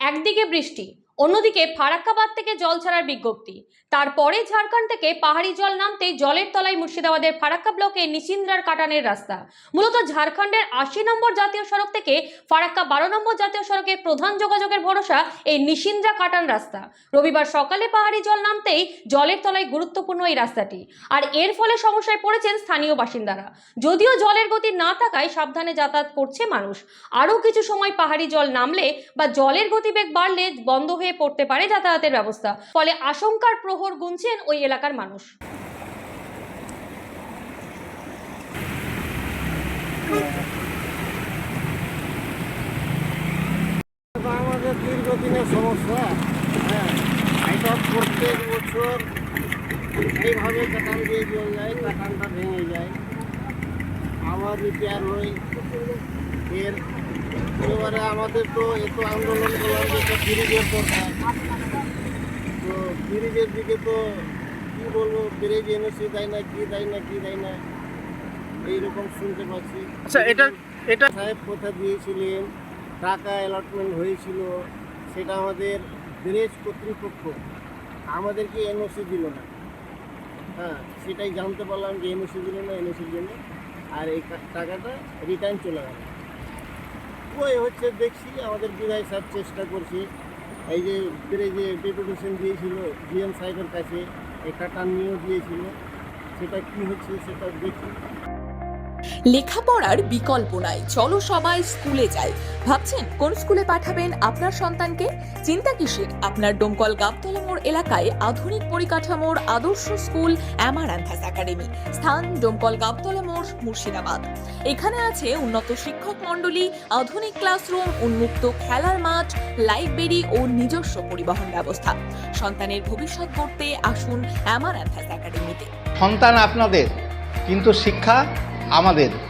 একদিকে বৃষ্টি, অন্যদিকে ফারাক্কাবাদ থেকে জল ছাড়ার বিজ্ঞপ্তি। তারপরে ঝাড়খণ্ড থেকে পাহাড়ি জল নামতে জলের তলায় মুর্শিদাবাদের ফারাক্কা ব্লকে নিশিন্দ্রার কাটানের রাস্তা। মূলত ঝাড়খণ্ডের ৮০ নম্বর জাতীয় সড়ক থেকে ফারাক্কা ১২ নম্বর জাতীয় সড়কের প্রধান যোগাযোগের ভরসা এই নিশিন্দ্রা কাটান রাস্তা। রবিবার সকালে পাহাড়ি জল নামতেই জলের তলায় গুরুত্বপূর্ণ এই রাস্তাটি, আর এর ফলে সমস্যায় পড়েছেন স্থানীয় বাসিন্দারা। যদিও জলের গতি না থাকায় সাবধানে যাতায়াত করছে মানুষ। আরও কিছু সময় পাহাড়ি জল নামলে বা জলের গতিবেগ বাড়লে বন্ধ হয়ে পড়তে পারে যাতায়াতের ব্যবস্থা, ফলে আশঙ্কার প্রহর গুনছেন ওই এলাকার মানুষ। আমাদের দীর্ঘদিনের সমস্যা। এটা প্রত্যেক বছর এইভাবে কাটান দিয়ে জল যায়, কাটানটা ভেঙে যায়, আবার রিপেয়ার হয়। এবারে আমাদের তো এত আন্দোলন করলাম যে ব্রিজের দরকার, তো ব্রিজের দিকে তো কী বলবো, ব্রিজ এনওসি দেয় না, কি দেয় না এইরকম শুনতে পাচ্ছি। আচ্ছা, এটা সাহেব কথা দিয়েছিলেন, টাকা অ্যালটমেন্ট হয়েছিল, সেটা আমাদের ব্রিজ কর্তৃপক্ষ আমাদেরকে এনওসি দিল না। সেটাই জানতে পারলাম যে এনওসি দিল না, এনওসির জন্য আর এই টাকাটা রিটার্ন চলে গেল। ওই হচ্ছে দেখছি আমাদের বিধায়ক সাহেব চেষ্টা করছে, এই যে ব্রিজে ডেপুটেশন দিয়েছিল জিএম সাহেবের কাছে, এই কাটান নিয়েও দিয়েছিল, সেটা কি হচ্ছে সেটা দেখি। লেখাপড়ার বিকল্প নাই, চলো সবাই স্কুলে যাই। ভাবছেন কোন স্কুলে পাঠাবেন আপনার সন্তানকে? চিন্তা কিসের, আপনার ডোমকল গাবতলা মোড় এলাকায় আধুনিক পরিকাঠামোর আদর্শ স্কুল অ্যামারান্থাস একাডেমি। স্থান ডোমকল গাবতলা মোড়, মুর্শিদাবাদ। এখানে আছে উন্নত শিক্ষক মণ্ডলী, আধুনিক ক্লাসরুম, উন্মুক্ত খেলার মাঠ, লাইব্রেরি ও নিজস্ব পরিবহন ব্যবস্থা। সন্তানের ভবিষ্যৎ গড়তে আসুন অ্যামারান্থাস একাডেমিতে। সন্তান আপনাদের, কিন্তু শিক্ষা আমাদের।